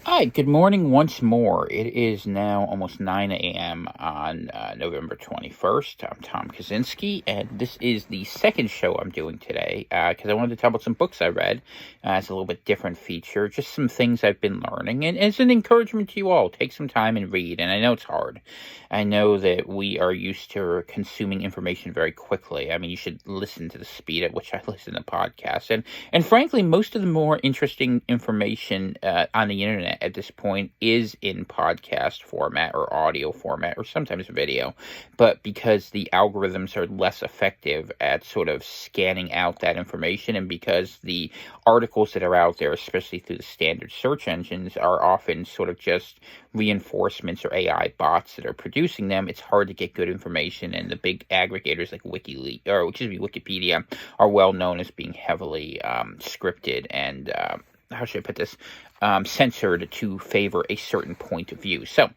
Hi, good morning once more. It is now almost 9 a.m. on November 21st. I'm Tom Kaczynski, and this is the second show I'm doing today because I wanted to talk about some books I read. It's a little bit different feature, just some things I've been learning, and it's an encouragement to you all. Take some time and read, and I know it's hard. I know that we are used to consuming information very quickly. I mean, you should listen to the speed at which I listen to podcasts, and frankly, most of the more interesting information on the internet at this point is in podcast format or audio format or sometimes video. But because the algorithms are less effective at sort of scanning out that information, and because the articles that are out there, especially through the standard search engines, are often sort of just reinforcements or AI bots that are producing them, it's hard to get good information. And the big aggregators like Wikipedia are well known as being heavily scripted and how should I put this? Censored to favor a certain point of view. So,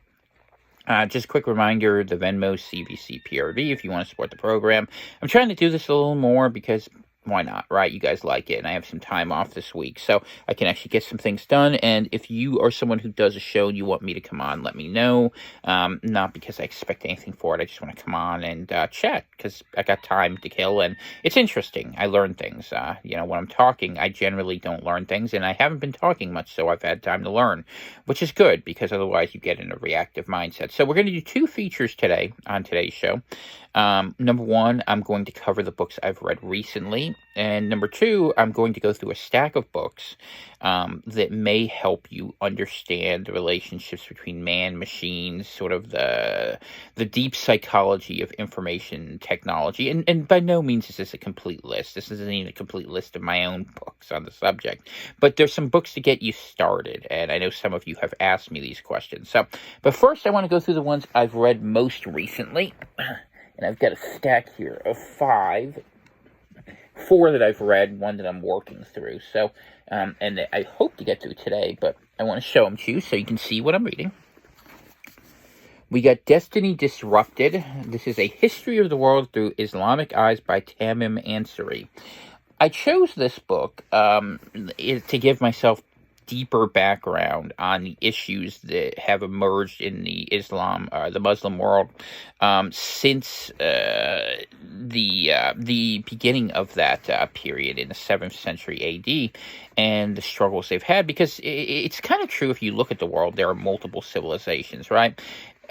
just a quick reminder, the Venmo CVCPRV if you want to support the program. I'm trying to do this a little more because why not, right? You guys like it, and I have some time off this week, so I can actually get some things done. And if you are someone who does a show and you want me to come on, let me know. Not because I expect anything for it. I just want to come on and chat because I got time to kill, and it's interesting. I learn things. When I'm talking, I generally don't learn things, and I haven't been talking much, so I've had time to learn, which is good because otherwise you get in a reactive mindset. So we're going to do two features today on today's show. Number one, I'm going to cover the books I've read recently. And number two, I'm going to go through a stack of books that may help you understand the relationships between man, machines, sort of the deep psychology of information technology. And by no means is this a complete list. This isn't even a complete list of my own books on the subject. But there's some books to get you started. And I know some of you have asked me these questions. But first, I want to go through the ones I've read most recently. And I've got a stack here of four that I've read, one that I'm working through. So, and that I hope to get through today, but I want to show them to you so you can see what I'm reading. We got Destiny Disrupted. This is a history of the world through Islamic eyes by Tamim Ansari. I chose this book to give myself deeper background on the issues that have emerged in the Muslim world since the beginning of that period in the 7th century AD, and the struggles they've had. Because it's kind of true, if you look at the world, there are multiple civilizations, right?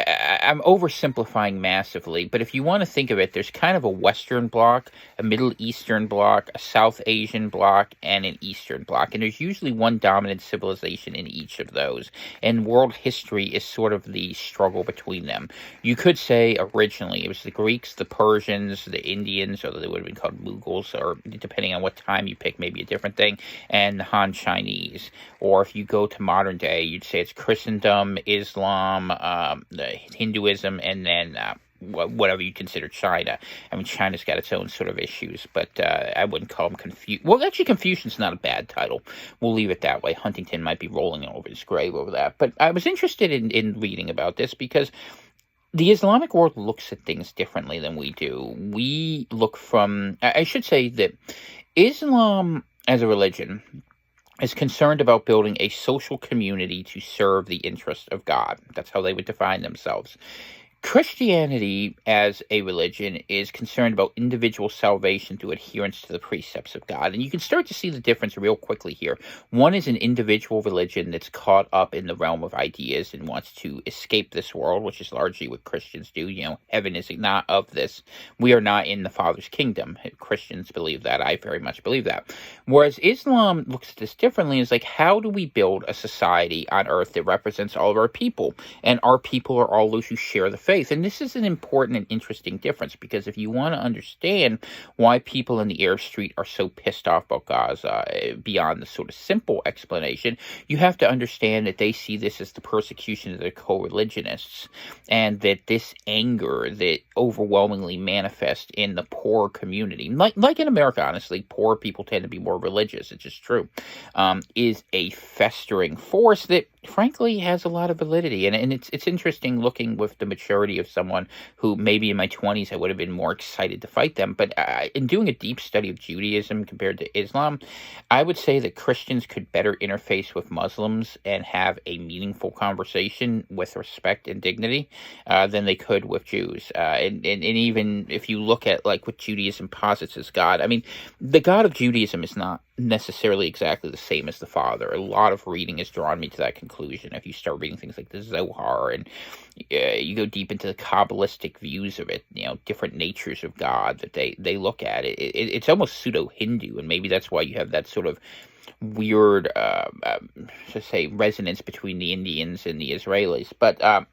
I'm oversimplifying massively, but if you want to think of it, there's kind of a Western bloc, a Middle Eastern bloc, a South Asian bloc, and an Eastern bloc. And there's usually one dominant civilization in each of those. And world history is sort of the struggle between them. You could say originally it was the Greeks, the Persians, the Indians, or they would have been called Mughals, or depending on what time you pick, maybe a different thing, and the Han Chinese. Or if you go to modern day, you'd say it's Christendom, Islam, Hinduism, and then whatever you consider China. I mean, China's got its own sort of issues, but I wouldn't call them Confucian. Well, actually, Confucian's not a bad title. We'll leave it that way. Huntington might be rolling over his grave over that. But I was interested in reading about this because the Islamic world looks at things differently than we do. We look from, I should say that Islam as a religion is concerned about building a social community to serve the interest of God. That's how they would define themselves. Christianity as a religion is concerned about individual salvation through adherence to the precepts of God. And you can start to see the difference real quickly here. One is an individual religion that's caught up in the realm of ideas and wants to escape this world, which is largely what Christians do. Heaven is not of this. We are not in the Father's kingdom. Christians believe that. I very much believe that. Whereas Islam looks at this differently. It's like, how do we build a society on earth that represents all of our people? And our people are all those who share the faith. And this is an important and interesting difference, because if you want to understand why people in the Arab Street are so pissed off about Gaza, beyond the sort of simple explanation, you have to understand that they see this as the persecution of their co-religionists, and that this anger that overwhelmingly manifests in the poor community, like in America, honestly, poor people tend to be more religious, it's just true, is a festering force that frankly has a lot of validity. And it's interesting looking with the maturity of someone who maybe in my 20s I would have been more excited to fight them. But in doing a deep study of Judaism compared to Islam, I would say that Christians could better interface with Muslims and have a meaningful conversation with respect and dignity than they could with Jews. And even if you look at like what Judaism posits as God, I mean, the God of Judaism is not necessarily exactly the same as the Father. A lot of reading has drawn me to that conclusion. If you start reading things like the Zohar and you go deep into the Kabbalistic views of it, different natures of God that they look at, it's almost pseudo-Hindu, and maybe that's why you have that sort of weird, let's say, resonance between the Indians and the Israelis. But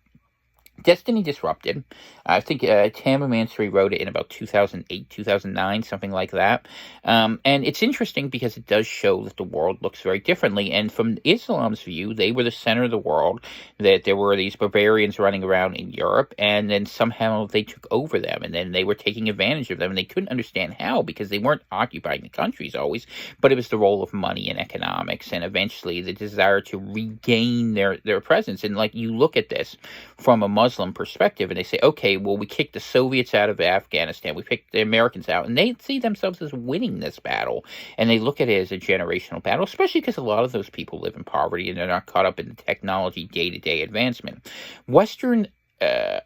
Destiny Disrupted. I think Tamma Mansouri wrote it in about 2008, 2009, something like that. And it's interesting because it does show that the world looks very differently. And from Islam's view, they were the center of the world, that there were these barbarians running around in Europe, and then somehow they took over them, and then they were taking advantage of them, and they couldn't understand how, because they weren't occupying the countries always, but it was the role of money and economics, and eventually the desire to regain their presence. And like, you look at this from a Muslim perspective, and they say, okay, well, we kicked the Soviets out of Afghanistan, we picked the Americans out, and they see themselves as winning this battle, and they look at it as a generational battle, especially because a lot of those people live in poverty and they're not caught up in the technology day-to-day advancement. Western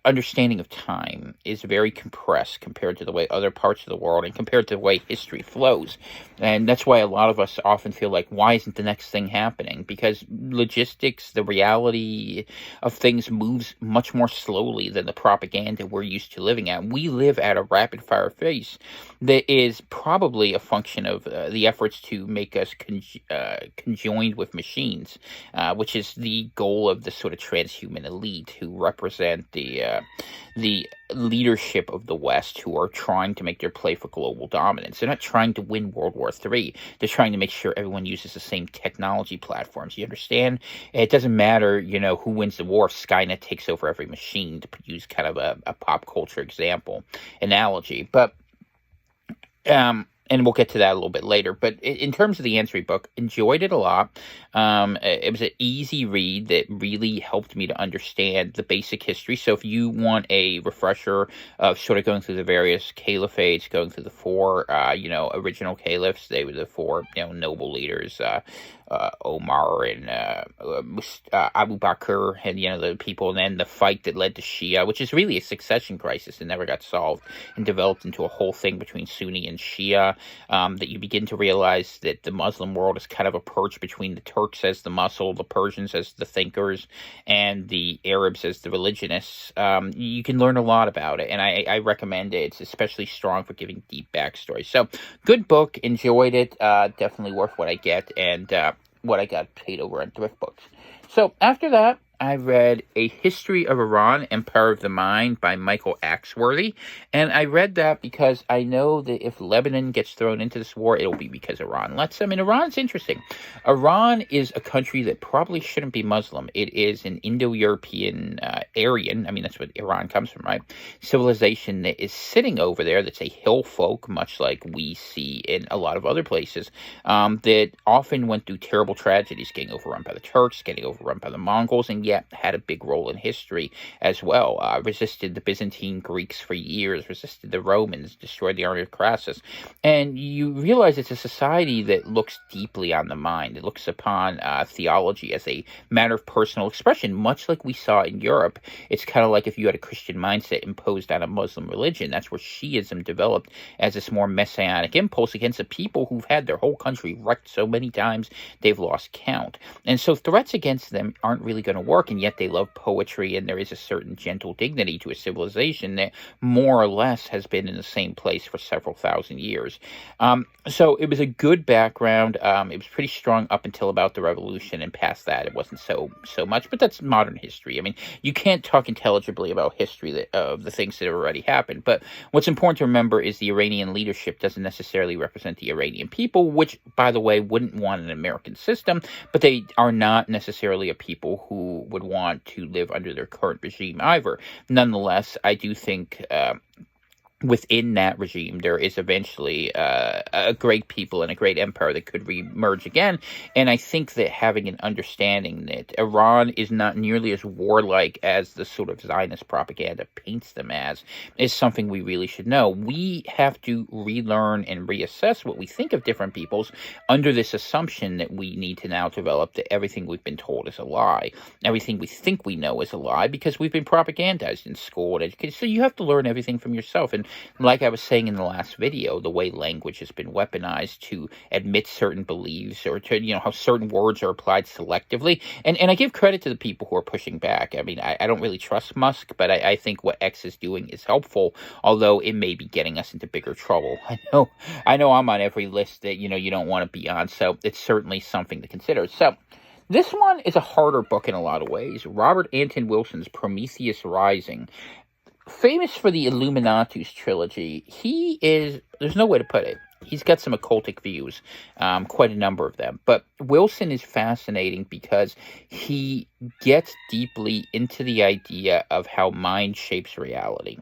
understanding of time is very compressed compared to the way other parts of the world and compared to the way history flows. And that's why a lot of us often feel like, why isn't the next thing happening? Because logistics, the reality of things moves much more slowly than the propaganda we're used to living at. We live at a rapid fire pace that is probably a function of the efforts to make us conjoined with machines, which is the goal of the sort of transhuman elite who represent the leadership of the West, who are trying to make their play for global dominance. They're not trying to win World War III. They're trying to make sure everyone uses the same technology platforms. You understand? It doesn't matter, who wins the war. Skynet takes over every machine, to use kind of a pop culture analogy. But and we'll get to that a little bit later. But in terms of the Answering book, enjoyed it a lot. It was an easy read that really helped me to understand the basic history. So if you want a refresher of sort of going through the various caliphates, going through the four, original caliphs, they were the four, noble leaders, Omar and Abu Bakr, and the people, and then the fight that led to Shia, which is really a succession crisis that never got solved and developed into a whole thing between Sunni and Shia. That you begin to realize that the Muslim world is kind of a perch between the Turks as the muscle, the Persians as the thinkers, and the Arabs as the religionists. You can learn a lot about it, and I recommend it. It's especially strong for giving deep backstory. So, good book, enjoyed it, definitely worth what I get, and what I got paid over on Thrift Books. So after that, I read A History of Iran, Empire of the Mind by Michael Axworthy. And I read that because I know that if Lebanon gets thrown into this war, it'll be because Iran lets them. And Iran's interesting. Iran is a country that probably shouldn't be Muslim. It is an Indo-European Aryan, that's what Iran comes from, right? Civilization that is sitting over there, that's a hill folk, much like we see in a lot of other places, that often went through terrible tragedies, getting overrun by the Turks, getting overrun by the Mongols, and yet had a big role in history as well. Resisted the Byzantine Greeks for years, resisted the Romans, destroyed the army of Crassus. And you realize it's a society that looks deeply on the mind. It looks upon theology as a matter of personal expression, much like we saw in Europe. It's kind of like if you had a Christian mindset imposed on a Muslim religion. That's where Shiism developed as this more messianic impulse against the people who've had their whole country wrecked so many times they've lost count. And so threats against them aren't really going to work, and yet they love poetry, and there is a certain gentle dignity to a civilization that more or less has been in the same place for several thousand years. So it was a good background. It was pretty strong up until about the revolution, and past that it wasn't so much, but that's modern history. You can't talk intelligibly about history of the things that have already happened, but what's important to remember is the Iranian leadership doesn't necessarily represent the Iranian people, which, by the way, wouldn't want an American system, but they are not necessarily a people who would want to live under their current regime either. Nonetheless, I do think within that regime, there is eventually a great people and a great empire that could re-emerge again. And I think that having an understanding that Iran is not nearly as warlike as the sort of Zionist propaganda paints them as is something we really should know. We have to relearn and reassess what we think of different peoples under this assumption that we need to now develop that everything we've been told is a lie. Everything we think we know is a lie because we've been propagandized in school and education. So you have to learn everything from yourself. And like I was saying in the last video, the way language has been weaponized to admit certain beliefs or to, how certain words are applied selectively. And I give credit to the people who are pushing back. I mean, I don't really trust Musk, but I think what X is doing is helpful, although it may be getting us into bigger trouble. I know I'm on every list that, you don't want to be on, so it's certainly something to consider. So this one is a harder book in a lot of ways. Robert Anton Wilson's Prometheus Rising. Famous for the Illuminatus trilogy, there's no way to put it. He's got some occultic views, quite a number of them. But Wilson is fascinating because he gets deeply into the idea of how mind shapes reality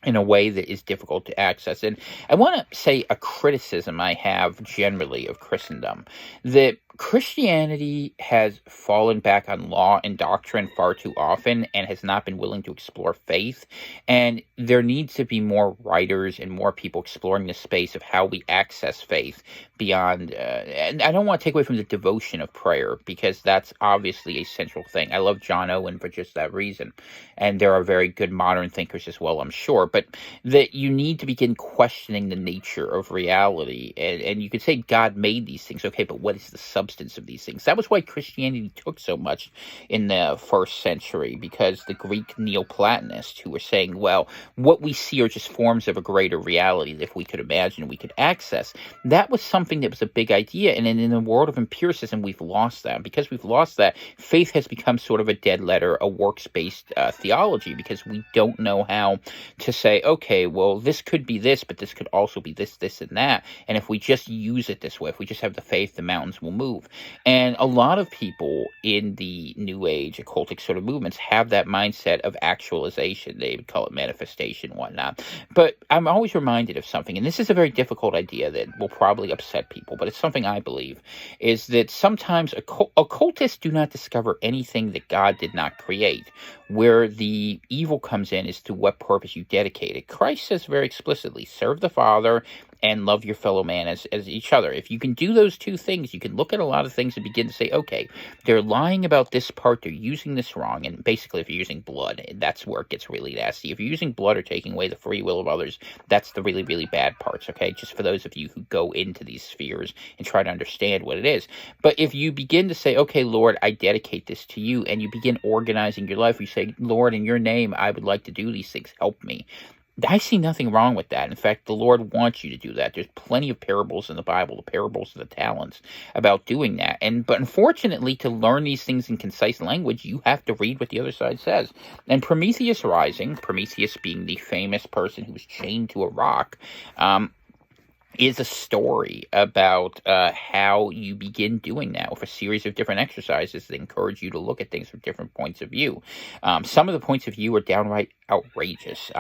in a way that is difficult to access. And I want to say a criticism I have generally of Christendom, that Christianity has fallen back on law and doctrine far too often and has not been willing to explore faith. And there needs to be more writers and more people exploring the space of how we access faith beyond. And I don't want to take away from the devotion of prayer, because that's obviously a central thing. I love John Owen for just that reason. And there are very good modern thinkers as well, I'm sure. But that you need to begin questioning the nature of reality. And you could say God made these things. Okay, but what is the substance of these things? That was why Christianity took so much in the first century, because the Greek Neoplatonists who were saying, well, what we see are just forms of a greater reality that if we could imagine, we could access. That was something that was a big idea. And in the world of empiricism, we've lost that. Because we've lost that, faith has become sort of a dead letter, a works-based theology, because we don't know how to say, okay, well, this could be this, but this could also be this, this, and that. And if we just use it this way, if we just have the faith, the mountains will move. And a lot of people in the New Age occultic sort of movements have that mindset of actualization. They would call it manifestation, whatnot. But I'm always reminded of something, and this is a very difficult idea that will probably upset people, but it's something I believe, is that sometimes occultists do not discover anything that God did not create. Where the evil comes in is to what purpose you dedicate it. Christ says very explicitly, serve the Father and love your fellow man as each other. If you can do those two things, you can look at a lot of things and begin to say, okay, they're lying about this part, they're using this wrong. And basically, if you're using blood, that's where it gets really nasty. If you're using blood or taking away the free will of others, that's the really, really bad parts, okay? Just for those of you who go into these spheres and try to understand what it is. But if you begin to say, okay, Lord, I dedicate this to you, and you begin organizing your life, you say, Lord, in your name, I would like to do these things, help me. I see nothing wrong with that. In fact, the Lord wants you to do that. There's plenty of parables in the Bible, the parables of the talents, about doing that. But unfortunately, to learn these things in concise language, you have to read what the other side says. And Prometheus Rising, Prometheus being the famous person who was chained to a rock, is a story about how you begin doing that with a series of different exercises that encourage you to look at things from different points of view. Some of the points of view are downright outrageous.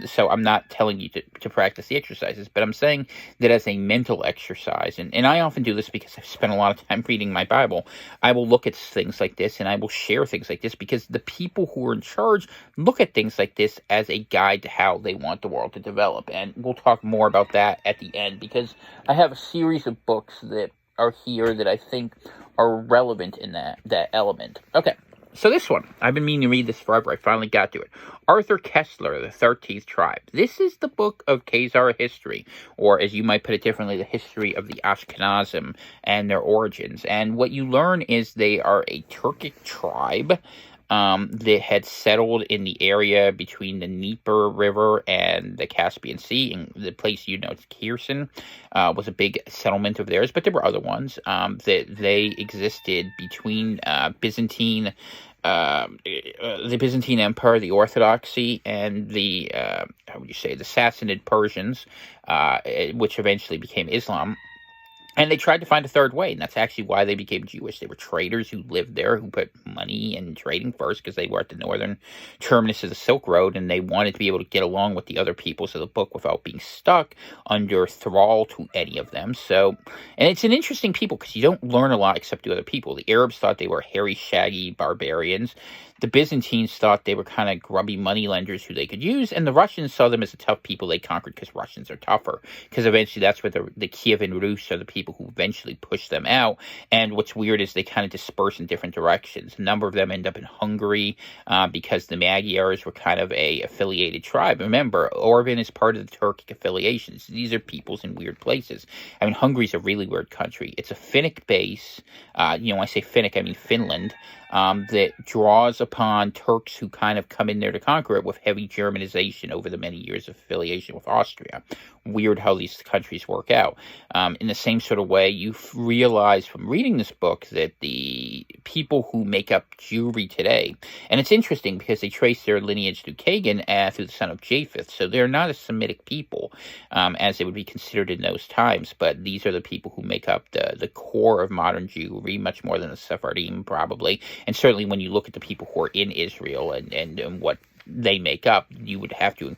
So I'm not telling you to practice the exercises, but I'm saying that as a mental exercise, and I often do this because I've spent a lot of time reading my Bible, I will look at things like this and I will share things like this because the people who are in charge look at things like this as a guide to how they want the world to develop. And we'll talk more about that at the end, because I have a series of books that are here that I think are relevant in that element. Okay, so this one, I've been meaning to read this forever. I finally got to it. Arthur Kessler, The 13th Tribe. This is the book of Khazar history, or as you might put it differently, the history of the Ashkenazim and their origins. And what you learn is they are a Turkic tribe that had settled in the area between the Dnieper River and the Caspian Sea. And the place, it's Kherson, was a big settlement of theirs, but there were other ones that they existed between the Byzantine Empire, the Orthodoxy, and the the Sassanid Persians, which eventually became Islam. And they tried to find a third way, and that's actually why they became Jewish. They were traders who lived there, who put money in trading first because they were at the northern terminus of the Silk Road, and they wanted to be able to get along with the other peoples of the book without being stuck under thrall to any of them. So, and it's an interesting people because you don't learn a lot except to other people. The Arabs thought they were hairy, shaggy barbarians. The Byzantines thought they were kind of grubby moneylenders who they could use, and the Russians saw them as the tough people they conquered because Russians are tougher. Because eventually that's where the Kievan Rus are the people who eventually push them out. And what's weird is they kind of disperse in different directions. A number of them end up in Hungary because the Magyars were kind of a affiliated tribe. Remember, Orban is part of the Turkic affiliations. These are peoples in weird places. I mean, Hungary's a really weird country. It's a Finnic base. When I say Finnic, I mean Finland. That draws upon Turks who kind of come in there to conquer it with heavy Germanization over the many years of affiliation with Austria. Weird how these countries work out. In the same sort of way, you realize from reading this book that the people who make up Jewry today, and it's interesting because they trace their lineage to Kagan through the son of Japheth, so they're not a Semitic people as they would be considered in those times, but these are the people who make up the core of modern Jewry, much more than the Sephardim probably. And certainly when you look at the people who are in Israel and what they make up, you would have to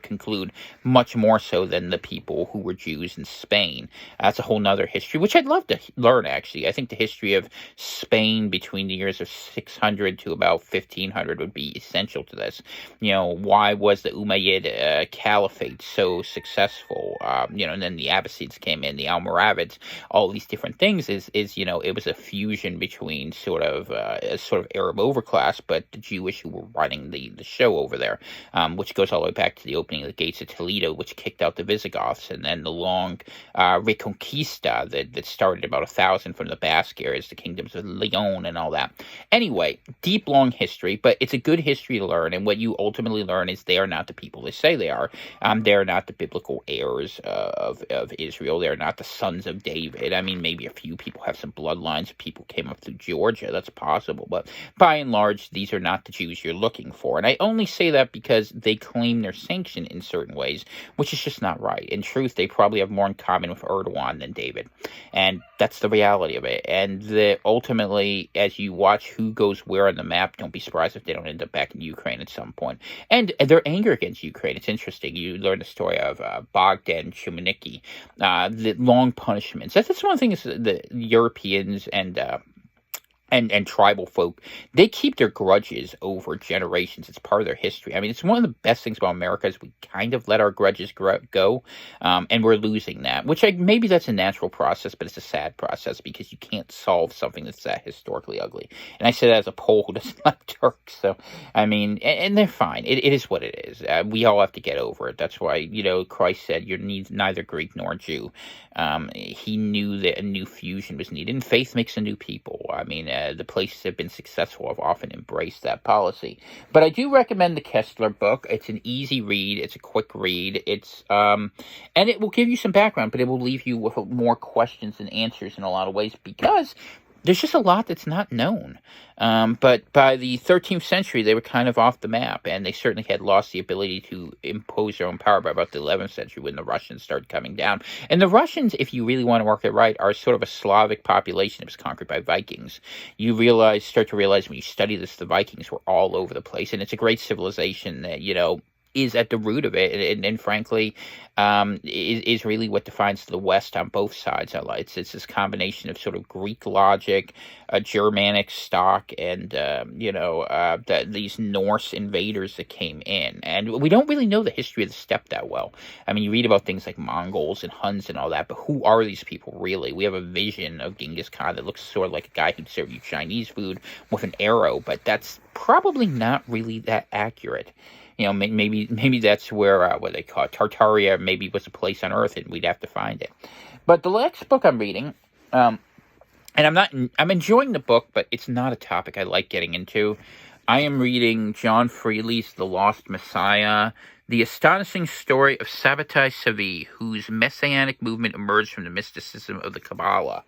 conclude much more so than the people who were Jews in Spain. That's a whole nother history, which I'd love to learn, actually. I think the history of Spain between the years of 600 to about 1500 would be essential to this. Why was the Umayyad Caliphate so successful? And then the Abbasids came in, the Almoravids, all these different things is it was a fusion between sort of Arab overclass, but the Jewish who were running the show over there, which goes all the way back to the opening of the gates of Toledo, which kicked out the Visigoths, and then the long Reconquista that started about 1,000 from the Basque areas, the kingdoms of Leon and all that. Anyway, deep, long history, but it's a good history to learn, and what you ultimately learn is they are not the people they say they are. They're not the biblical heirs of Israel. They're not the sons of David. I mean, maybe a few people have some bloodlines of people who came up through Georgia. That's possible, but by and large, these are not the Jews you're looking for. And I only say that because they claim their sanction in certain ways, which is just not right. In truth, they probably have more in common with Erdogan than David. And that's the reality of it. And ultimately, as you watch who goes where on the map, don't be surprised if they don't end up back in Ukraine at some point. And their anger against Ukraine, it's interesting. You learn the story of Bogdan Shumaniki, the long punishments. That's one of the things the Europeans and tribal folk, they keep their grudges over generations. It's part of their history. I mean, it's one of the best things about America is we kind of let our grudges go, and we're losing that, which maybe that's a natural process, but it's a sad process because you can't solve something that's that historically ugly. And I say that as a Pole who doesn't like Turks, so, I mean, and they're fine. It is what it is. We all have to get over it. That's why, Christ said, you're neither Greek nor Jew. He knew that a new fusion was needed, and faith makes a new people. I mean, the places that have been successful have often embraced that policy. But I do recommend the Kessler book. It's an easy read. It's a quick read. It's and it will give you some background, but it will leave you with more questions than answers in a lot of ways because there's just a lot that's not known. But by the 13th century, they were kind of off the map, and they certainly had lost the ability to impose their own power by about the 11th century when the Russians started coming down. And the Russians, if you really want to work it right, are sort of a Slavic population that was conquered by Vikings. You start to realize when you study this, the Vikings were all over the place, and it's a great civilization that, is at the root of it, and frankly, is really what defines the West on both sides. It's this combination of sort of Greek logic, Germanic stock, and these Norse invaders that came in. And we don't really know the history of the steppe that well. I mean, you read about things like Mongols and Huns and all that, but who are these people really? We have a vision of Genghis Khan that looks sort of like a guy who'd serve you Chinese food with an arrow, but that's probably not really that accurate. Maybe that's where what they call it, Tartaria maybe was a place on Earth, and we'd have to find it. But the next book I'm reading, and I'm enjoying the book, but it's not a topic I like getting into. I am reading John Freely's The Lost Messiah, the astonishing story of Sabbatai Savi, whose messianic movement emerged from the mysticism of the Kabbalah.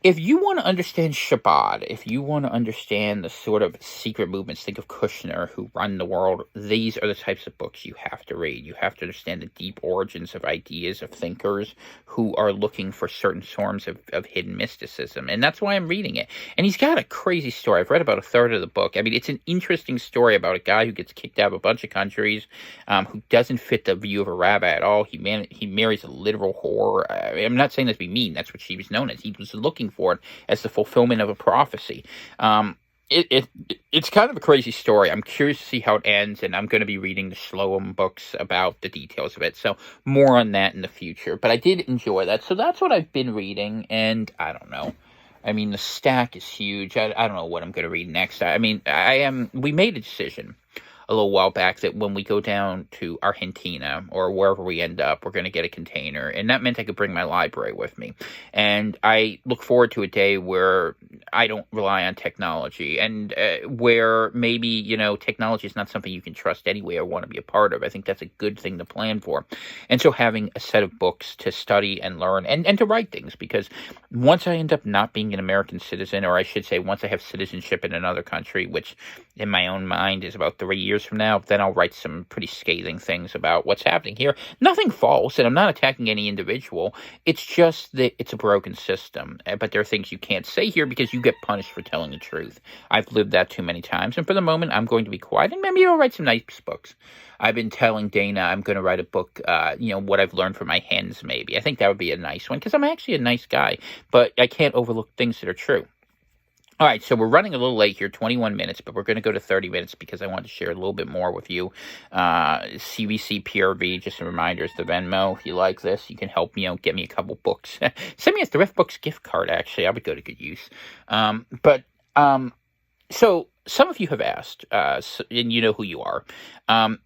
If you want to understand Shabbat, if you want to understand the sort of secret movements, think of Kushner, who run the world, these are the types of books you have to read. You have to understand the deep origins of ideas, of thinkers who are looking for certain forms of hidden mysticism. And that's why I'm reading it. And he's got a crazy story. I've read about a third of the book. I mean, it's an interesting story about a guy who gets kicked out of a bunch of countries, who doesn't fit the view of a rabbi at all. He marries a literal whore. I'm not saying that to be mean. That's what she was known as. He was looking for it as the fulfillment of a prophecy. It's kind of a crazy story. I'm curious to see how it ends, and I'm going to be reading the Shloim books about the details of it. So more on that in the future. But I did enjoy that. So that's what I've been reading, and I don't know. I mean, the stack is huge. I don't know what I'm going to read next. I mean, we made a decision a little while back that when we go down to Argentina or wherever we end up, we're going to get a container. And that meant I could bring my library with me. And I look forward to a day where I don't rely on technology, and where maybe, technology is not something you can trust anyway or want to be a part of. I think that's a good thing to plan for. And so having a set of books to study and learn and to write things, because once I end up not being an American citizen, or I should say once I have citizenship in another country, which in my own mind is about 3 years from now, then I'll write some pretty scathing things about what's happening here. Nothing false, and I'm not attacking any individual. It's just that it's a broken system. But there are things you can't say here because you get punished for telling the truth. I've lived that too many times, and for the moment, I'm going to be quiet, and maybe I'll write some nice books. I've been telling Dana I'm going to write a book, what I've learned from my hens, maybe. I think that would be a nice one, because I'm actually a nice guy, but I can't overlook things that are true. All right, so we're running a little late here, 21 minutes, but we're going to go to 30 minutes because I want to share a little bit more with you. CVC PRV, just a reminder, is the Venmo. If you like this, you can help me out, get me a couple books. Send me a Thrift Books gift card, actually. I would go to good use. So some of you have asked, and you know who you are,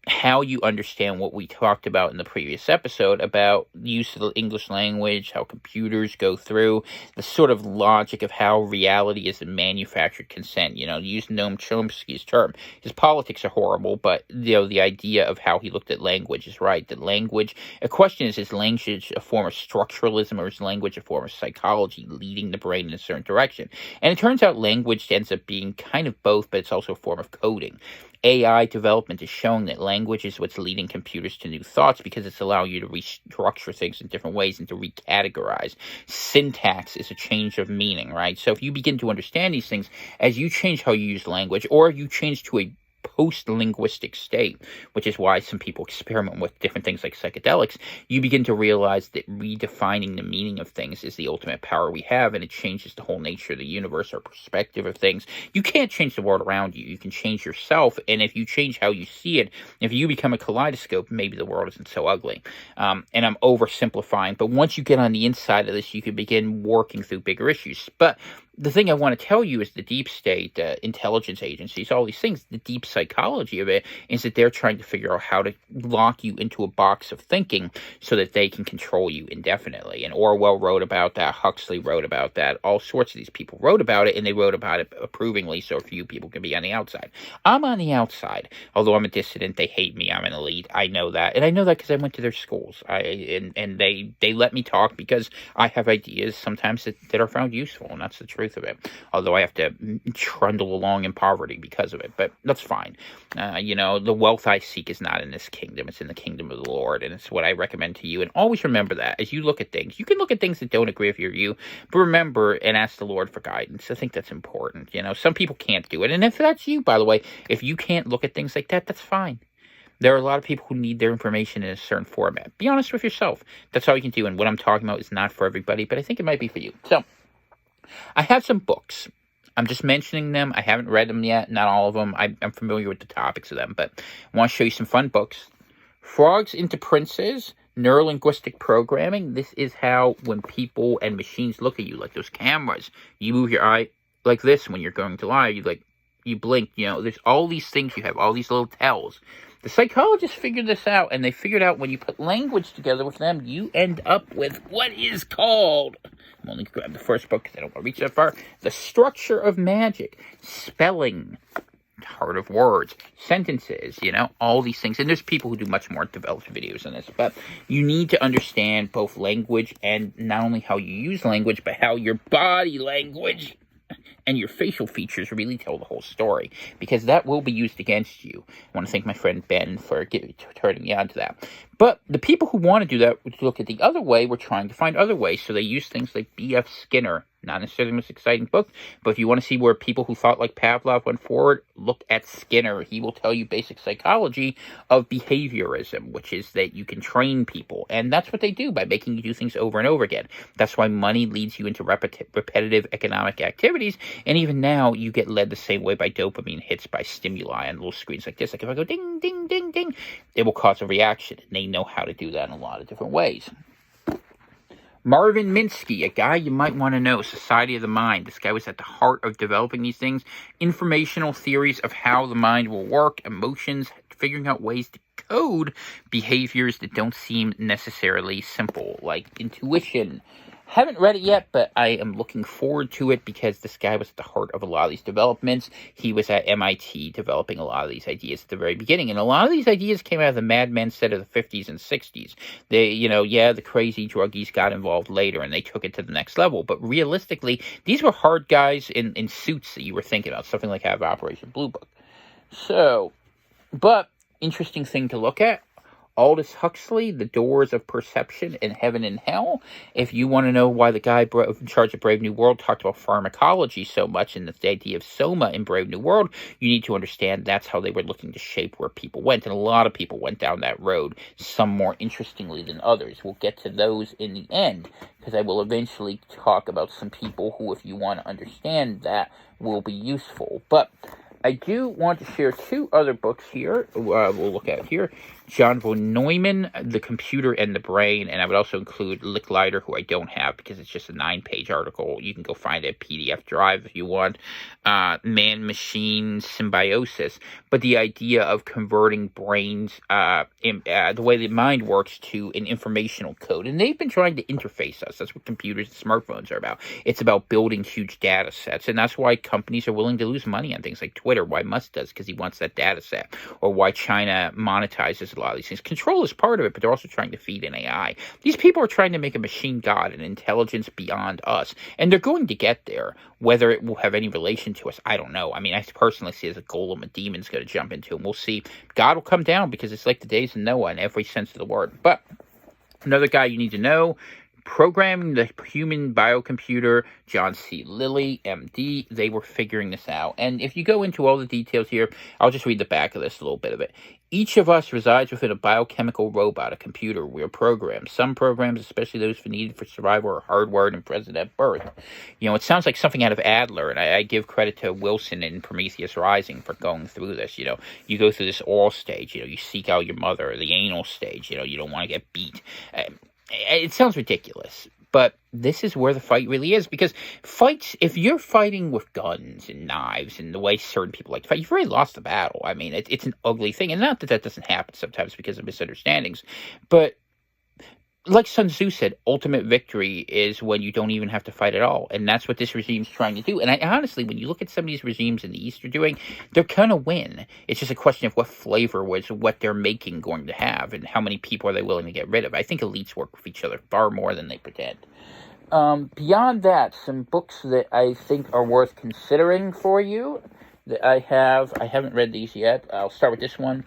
how you understand what we talked about in the previous episode about the use of the English language, how computers go through, the sort of logic of how reality is a manufactured consent. Use Noam Chomsky's term. His politics are horrible, but, the idea of how he looked at language is right. That language, a question is language a form of structuralism, or is language a form of psychology leading the brain in a certain direction? And it turns out language ends up being kind of both, but it's also a form of coding. AI development is showing that language is what's leading computers to new thoughts, because it's allowing you to restructure things in different ways and to recategorize. Syntax is a change of meaning, right? So if you begin to understand these things, as you change how you use language, or you change to a post-linguistic state, which is why some people experiment with different things like psychedelics, you begin to realize that redefining the meaning of things is the ultimate power we have, and it changes the whole nature of the universe, or perspective of things. You can't change the world around you. You can change yourself, and if you change how you see it, if you become a kaleidoscope, maybe the world isn't so ugly. And I'm oversimplifying, but once you get on the inside of this, you can begin working through bigger issues. But the thing I want to tell you is the deep state, intelligence agencies, all these things, the deep psychology of it is that they're trying to figure out how to lock you into a box of thinking so that they can control you indefinitely. And Orwell wrote about that. Huxley wrote about that. All sorts of these people wrote about it, and they wrote about it approvingly so few people can be on the outside. I'm on the outside. Although I'm a dissident, they hate me. I'm an elite. I know that. And I know that because I went to their schools. And they let me talk because I have ideas sometimes that are found useful, and that's the truth of it, although I have to trundle along in poverty because of it, but that's fine. The wealth I seek is not in this kingdom, it's in the kingdom of the Lord, and it's what I recommend to you. And always remember that as you look at things. You can look at things that don't agree with your view, but remember and ask the Lord for guidance. I think that's important. Some people can't do it, and if that's you, by the way, if you can't look at things like that, that's fine. There are a lot of people who need their information in a certain format. Be honest with yourself. That's all you can do, and what I'm talking about is not for everybody, but I think it might be for you. So I have some books. I'm just mentioning them. I haven't read them yet, not all of them. I'm familiar with the topics of them, but I want to show you some fun books. Frogs into Princes, Neurolinguistic Programming. This is how, when people and machines look at you, like those cameras, you move your eye like this when you're going to lie. You blink. There's all these things. You have all these little tells. The psychologists figured this out, and they figured out when you put language together with them, you end up with what is called, I'm only going to grab the first book because I don't want to reach that far, The Structure of Magic. Spelling. heart of words, sentences, all these things. And there's people who do much more developed videos on this, but you need to understand both language and not only how you use language, but how your body language and your facial features really tell the whole story, because that will be used against you. I want to thank my friend Ben for turning me on to that. But the people who want to do that, which look at the other way, were trying to find other ways. So they use things like B.F. Skinner, not necessarily the most exciting book, but if you want to see where people who thought like Pavlov went forward, look at Skinner. He will tell you basic psychology of behaviorism, which is that you can train people. And that's what they do by making you do things over and over again. That's why money leads you into repetitive economic activities. And even now, you get led the same way by dopamine hits by stimuli on little screens like this. Like if I go ding, ding, ding, ding, it will cause a reaction. And they know how to do that in a lot of different ways. Marvin Minsky, a guy you might want to know, Society of the Mind. This guy was at the heart of developing these things, informational theories of how the mind will work, emotions, figuring out ways to code behaviors that don't seem necessarily simple, like intuition. Haven't read it yet, but I am looking forward to it because this guy was at the heart of a lot of these developments. He was at MIT developing a lot of these ideas at the very beginning. And a lot of these ideas came out of the Mad Men set of the 50s and 60s. They, the crazy druggies got involved later and they took it to the next level. But realistically, these were hard guys in suits that you were thinking about, something like out of Operation Blue Book. So, but interesting thing to look at. Aldous Huxley, The Doors of Perception and Heaven and Hell. If you want to know why the guy in charge of Brave New World talked about pharmacology so much and the idea of soma in Brave New World, you need to understand that's how they were looking to shape where people went. And a lot of people went down that road, some more interestingly than others. We'll get to those in the end, because I will eventually talk about some people who, if you want to understand that, will be useful. But I do want to share two other books here. We'll look at here. John von Neumann, The Computer and the Brain, and I would also include Licklider, who I don't have because it's just a 9-page article. You can go find it at PDF Drive if you want. Man-Machine Symbiosis, but the idea of converting brains, the way the mind works, to an informational code. And they've been trying to interface us. That's what computers and smartphones are about. It's about building huge data sets, and that's why companies are willing to lose money on things like Twitter, why Musk does, because he wants that data set, or why China monetizes a lot of these things. Control is part of it, but they're also trying to feed an AI. These people are trying to make a machine god, an intelligence beyond us, and they're going to get there. Whether it will have any relation to us, I don't know. I mean, I personally see it as a golem a demon's going to jump into, and we'll see. God will come down because it's like the days of Noah in every sense of the word. But another guy you need to know, Programming the Human Biocomputer, John C. Lilly, MD, they were figuring this out. And if you go into all the details here, I'll just read the back of this, a little bit of it. Each of us resides within a biochemical robot, a computer. We are programmed. Some programs, especially those needed for survival, are hardwired and present at birth. It sounds like something out of Adler, and I give credit to Wilson in Prometheus Rising for going through this. You go through this oral stage, you seek out your mother, the anal stage, you don't want to get beat. It sounds ridiculous, but this is where the fight really is, because fights, if you're fighting with guns and knives and the way certain people like to fight, you've already lost the battle. I mean, it's an ugly thing, and not that doesn't happen sometimes because of misunderstandings, but like Sun Tzu said, ultimate victory is when you don't even have to fight at all. And that's what this regime's trying to do. And honestly, when you look at some of these regimes in the East are doing, they're going to win. It's just a question of what flavor was what they're making going to have and how many people are they willing to get rid of. I think elites work with each other far more than they pretend. Beyond that, some books that I think are worth considering for you that I haven't read these yet. I'll start with this one.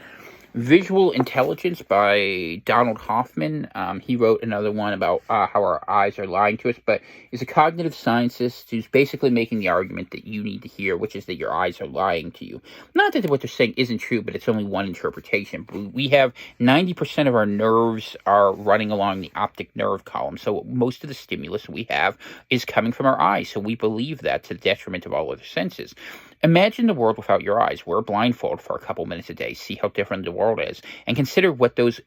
Visual Intelligence by Donald Hoffman. He wrote another one about how our eyes are lying to us, but is a cognitive scientist who's basically making the argument that you need to hear, which is that your eyes are lying to you. Not that what they're saying isn't true, but it's only one interpretation. We have 90% of our nerves are running along the optic nerve column, so most of the stimulus we have is coming from our eyes, so we believe that to the detriment of all other senses. Imagine the world without your eyes. Wear a blindfold for a couple minutes a day. See how different the world is. And consider what those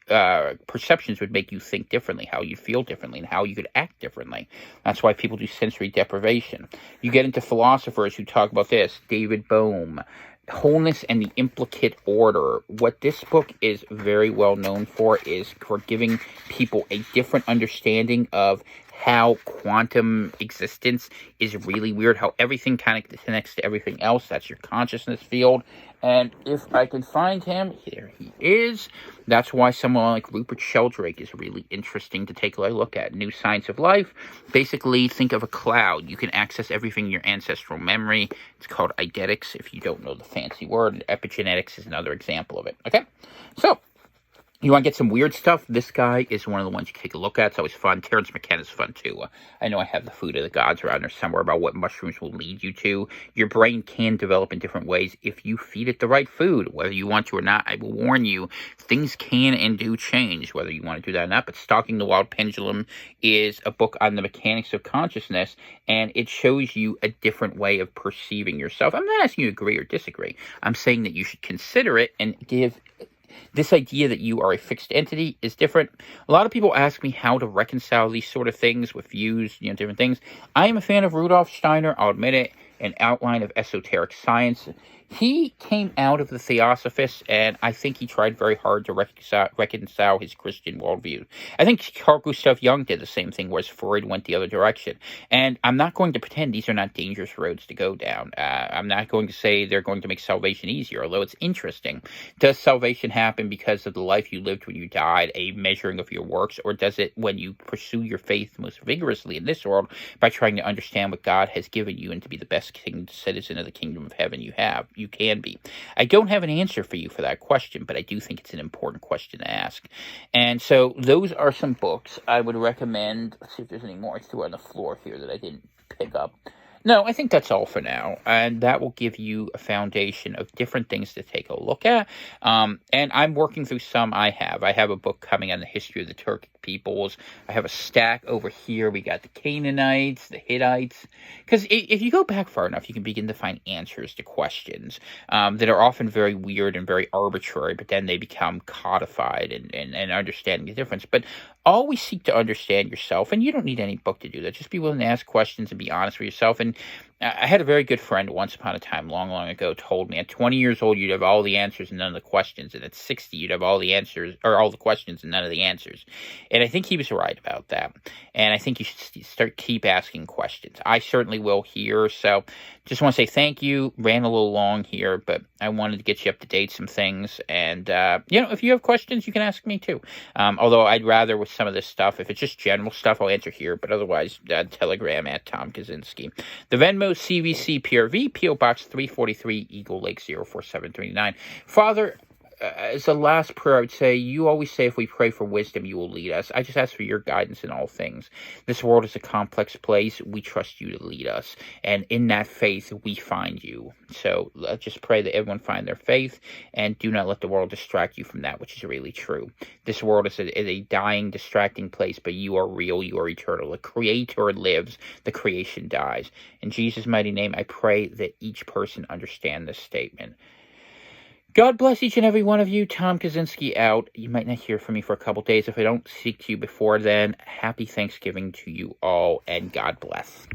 perceptions would make you think differently, how you feel differently, and how you could act differently. That's why people do sensory deprivation. You get into philosophers who talk about this. David Bohm. Wholeness and the Implicate Order. What this book is very well known for is for giving people a different understanding of how quantum existence is really weird, how everything kind of connects to everything else. That's your consciousness field. And if I can find him, here he is. That's why someone like Rupert Sheldrake is really interesting to take a look at. New Science of Life. Basically, think of a cloud. You can access everything in your ancestral memory. It's called eidetics, if you don't know the fancy word. Epigenetics is another example of it. Okay? So, you want to get some weird stuff? This guy is one of the ones you can take a look at. It's always fun. Terrence McKenna's fun, too. I know I have the Food of the Gods around there somewhere about what mushrooms will lead you to. Your brain can develop in different ways if you feed it the right food. Whether you want to or not, I will warn you, things can and do change, whether you want to do that or not. But Stalking the Wild Pendulum is a book on the mechanics of consciousness, and it shows you a different way of perceiving yourself. I'm not asking you to agree or disagree. I'm saying that you should consider it and give... This idea that you are a fixed entity is different. A lot of people ask me how to reconcile these sort of things with views, different things. I am a fan of Rudolf Steiner, I'll admit it, An Outline of Esoteric Science. He came out of the Theosophists, and I think he tried very hard to reconcile his Christian worldview. I think Carl Gustav Jung did the same thing, whereas Freud went the other direction. And I'm not going to pretend these are not dangerous roads to go down. I'm not going to say they're going to make salvation easier, although it's interesting. Does salvation happen because of the life you lived when you died, a measuring of your works, or does it when you pursue your faith most vigorously in this world by trying to understand what God has given you and to be the best citizen of the kingdom of heaven you can be? I don't have an answer for you for that question, but I do think it's an important question to ask. And so those are some books I would recommend. Let's see if there's any more I threw on the floor here that I didn't pick up. No, I think that's all for now, and that will give you a foundation of different things to take a look at. And I'm working through some I have. I have a book coming on the history of the Turkic peoples. I have a stack over here. We got the Canaanites, the Hittites. Because if you go back far enough, you can begin to find answers to questions that are often very weird and very arbitrary, but then they become codified and understanding the difference. But always seek to understand yourself, and you don't need any book to do that. Just be willing to ask questions and be honest with yourself. And I had a very good friend once upon a time, long, long ago, told me at 20 years old, you'd have all the answers and none of the questions. And at 60, you'd have all the answers, or all the questions and none of the answers. And I think he was right about that. And I think you should keep asking questions. I certainly will here. So just want to say thank you. Ran a little long here, but I wanted to get you up to date some things. And, if you have questions, you can ask me too. Although I'd rather with some of this stuff, if it's just general stuff, I'll answer here. But otherwise, Telegram at Tom Kaczynski. The Venmo CVC PRV, P.O. Box 343, Eagle Lake 04739. Father, as a last prayer, I would say, you always say if we pray for wisdom, you will lead us. I just ask for your guidance in all things. This world is a complex place. We trust you to lead us. And in that faith, we find you. So let's just pray that everyone find their faith and do not let the world distract you from that which is really true. This world is a dying, distracting place, but you are real. You are eternal. The Creator lives. The creation dies. In Jesus' mighty name, I pray that each person understand this statement. God bless each and every one of you. Tom Kaczynski out. You might not hear from me for a couple days. If I don't speak to you before then, happy Thanksgiving to you all, and God bless.